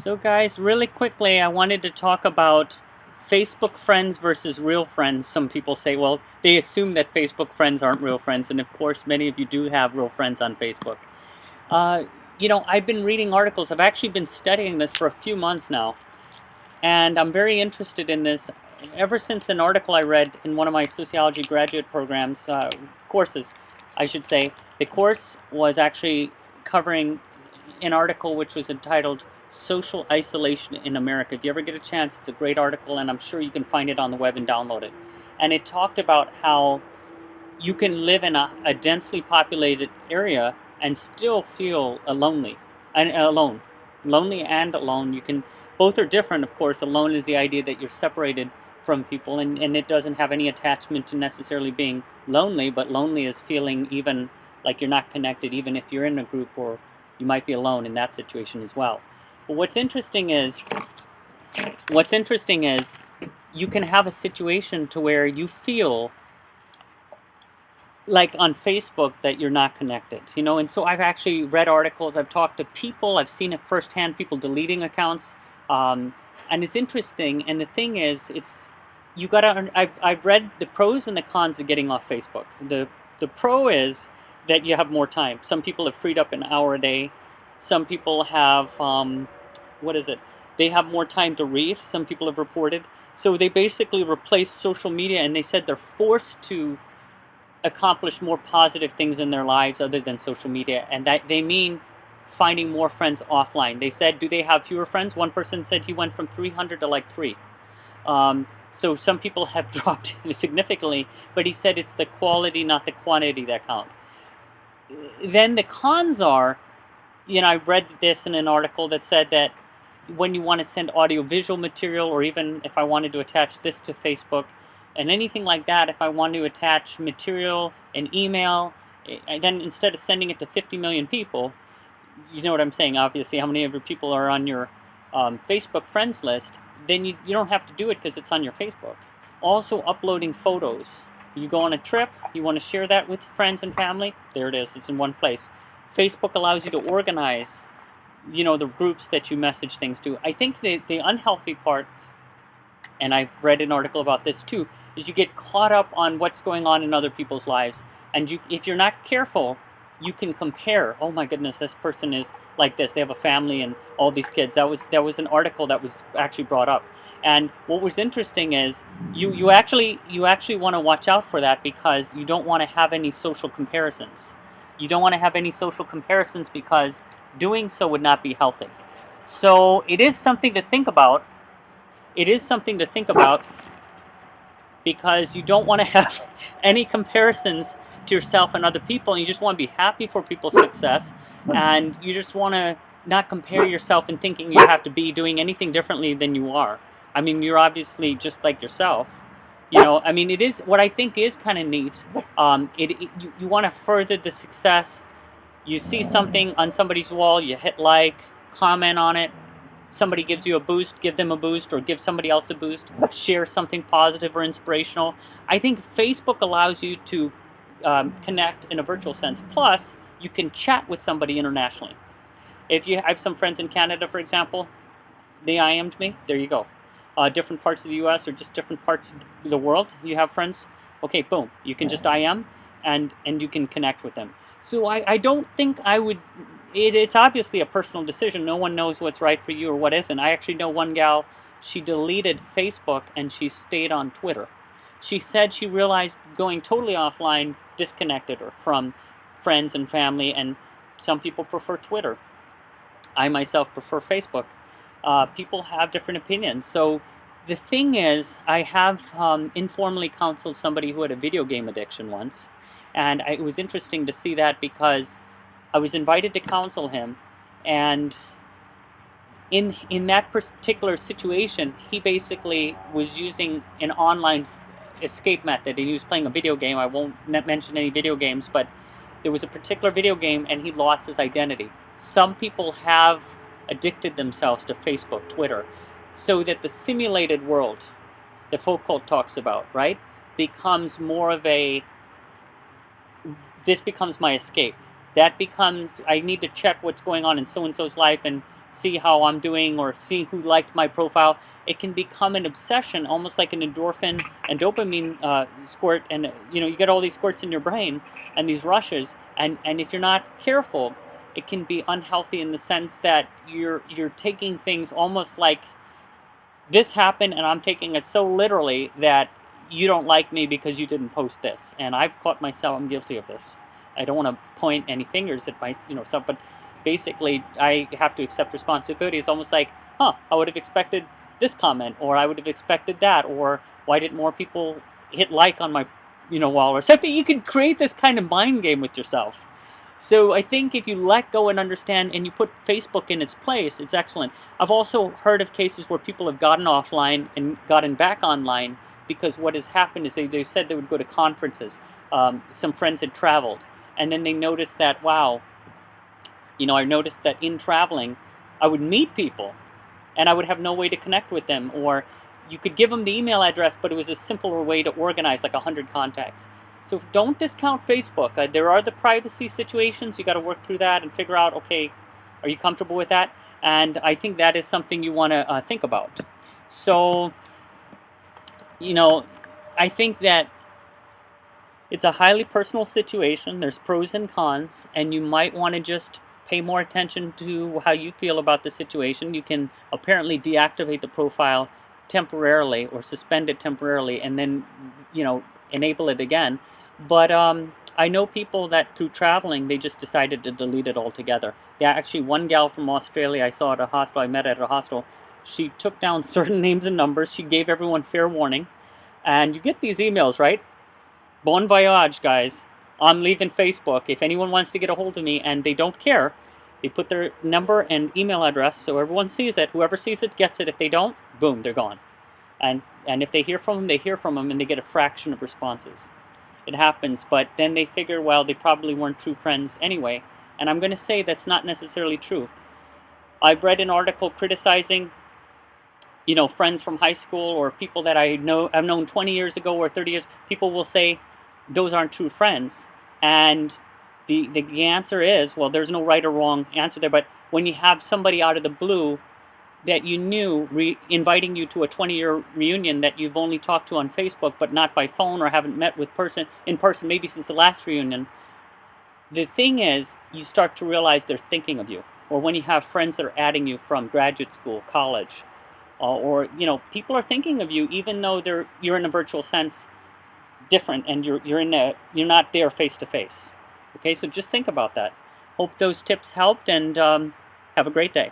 So guys, really quickly, I wanted to talk about Facebook friends versus real friends. Some people say, well, they assume that Facebook friends aren't real friends, and of course, many of you do have real friends on Facebook. Uh, I've been reading articles. I've actually been studying this for a few months now, and I'm very interested in this ever since an article I read in one of my sociology graduate programs, courses, I should say. The course was actually covering an article which was entitled Social Isolation in America. If you ever get a chance, it's a great article, and I'm sure you can find it on the web and download it. And it talked about how you can live in a densely populated area and still feel lonely and alone. Lonely and alone. You can both are different, of course. Alone is the idea that you're separated from people, and it doesn't have any attachment to necessarily being lonely, but lonely is feeling even like you're not connected, even if you're in a group, or you might be alone in that situation as well. But what's interesting is you can have a situation to where you feel like on Facebook that you're not connected, and so I've actually read articles, I've talked to people, I've seen it firsthand, people deleting accounts, and it's interesting. And the thing is, I've read the pros and the cons of getting off Facebook. The pro is that you have more time. Some people have freed up an hour a day. Some people have what is it? They have more time to read. Some people have reported. So they basically replaced social media, and they said they're forced to accomplish more positive things in their lives other than social media, and that they mean finding more friends offline. They said, do they have fewer friends? One person said he went from 300 to like 3. So some people have dropped significantly, but he said it's the quality, not the quantity, that count. Then the cons are, I read this in an article that said that when you want to send audio-visual material, or even if I wanted to attach this to Facebook, and anything like that, if I want to attach material, an email, and then instead of sending it to 50 million people, you know what I'm saying, obviously, how many of your people are on your Facebook friends list, then you don't have to do it because it's on your Facebook. Also, uploading photos. You go on a trip, you want to share that with friends and family, there it is, it's in one place. Facebook allows you to organize, the groups that you message things to. I think the unhealthy part, and I've read an article about this too, is you get caught up on what's going on in other people's lives, and if you're not careful, you can compare. Oh my goodness, this person is like this. They have a family and all these kids. That was an article that was actually brought up. And what was interesting is you actually want to watch out for that, because you don't want to have any social comparisons. You don't want to have any social comparisons because doing so would not be healthy. So it is something to think about. It is something to think about, because you don't want to have any comparisons to yourself and other people, and you just want to be happy for people's success, and you just want to not compare yourself and thinking you have to be doing anything differently than you are. I mean, you're obviously just like yourself. I mean, it is what I think is kind of neat. You want to further the success. You see something on somebody's wall, you hit like, comment on it. Somebody gives you a boost, give them a boost, or give somebody else a boost. Share something positive or inspirational. I think Facebook allows you to connect in a virtual sense. Plus, you can chat with somebody internationally. If I have some friends in Canada, for example, they IM'd me. There you go. Different parts of the U.S. or just different parts of the world. You have friends. Okay, boom. You can just IM, and you can connect with them. So I don't think I would. It's obviously a personal decision. No one knows what's right for you or what isn't. I actually know one gal, she deleted Facebook and she stayed on Twitter. She said she realized going totally offline disconnected her from friends and family, and some people prefer Twitter. I myself prefer Facebook. People have different opinions. So the thing is, I have informally counseled somebody who had a video game addiction once, and it was interesting to see that, because I was invited to counsel him, and in that particular situation, he basically was using an online escape method, and he was playing a video game. I won't mention any video games, but there was a particular video game, and he lost his identity. Some people have addicted themselves to Facebook, Twitter, so that the simulated world that Foucault talks about, right, becomes more of this becomes my escape. That becomes, I need to check what's going on in so-and-so's life, and see how I'm doing or see who liked my profile. It can become an obsession, almost like an endorphin and dopamine squirt, and you get all these squirts in your brain and these rushes, and if you're not careful, it can be unhealthy in the sense that you're taking things almost like this happened and I'm taking it so literally that you don't like me because you didn't post this. And I've caught myself, I'm guilty of this. I don't want to point any fingers at my, self, but basically I have to accept responsibility. It's almost like, I would have expected this comment, or I would have expected that, or why didn't more people hit like on my, wall or something. You can create this kind of mind game with yourself. So I think if you let go and understand and you put Facebook in its place, it's excellent. I've also heard of cases where people have gotten offline and gotten back online because what has happened is they said they would go to conferences. Some friends had traveled, and then they noticed that, wow, I noticed that in traveling, I would meet people and I would have no way to connect with them. Or you could give them the email address, but it was a simpler way to organize like 100 contacts. So don't discount Facebook. There are the privacy situations. You got to work through that and figure out, okay, are you comfortable with that? And I think that is something you want to think about. So, I think that it's a highly personal situation. There's pros and cons, and you might want to just pay more attention to how you feel about the situation. You can apparently deactivate the profile temporarily or suspend it temporarily and then, enable it again. But I know people that through traveling, they just decided to delete it altogether. Yeah, actually, one gal from Australia I saw at a hostel, I met at a hostel, she took down certain names and numbers. She gave everyone fair warning. And you get these emails, right? Bon voyage, guys. I'm leaving Facebook. If anyone wants to get a hold of me and they don't care, they put their number and email address so everyone sees it. Whoever sees it gets it. If they don't, boom, they're gone. And if they hear from them, they hear from them, and they get a fraction of responses. It happens, but then they figure, well, they probably weren't true friends anyway. And I'm going to say that's not necessarily true. I've read an article criticizing, friends from high school or people that I've known 20 years ago or 30 years. People will say those aren't true friends. And the answer is, well, there's no right or wrong answer there. But when you have somebody out of the blue that you knew inviting you to a 20-year reunion that you've only talked to on Facebook but not by phone or haven't met in person maybe since the last reunion, the thing is you start to realize they're thinking of you. Or when you have friends that are adding you from graduate school, college, or people are thinking of you even though you're in a virtual sense different and you're not there face to face. Okay, so just think about that. Hope those tips helped, and have a great day.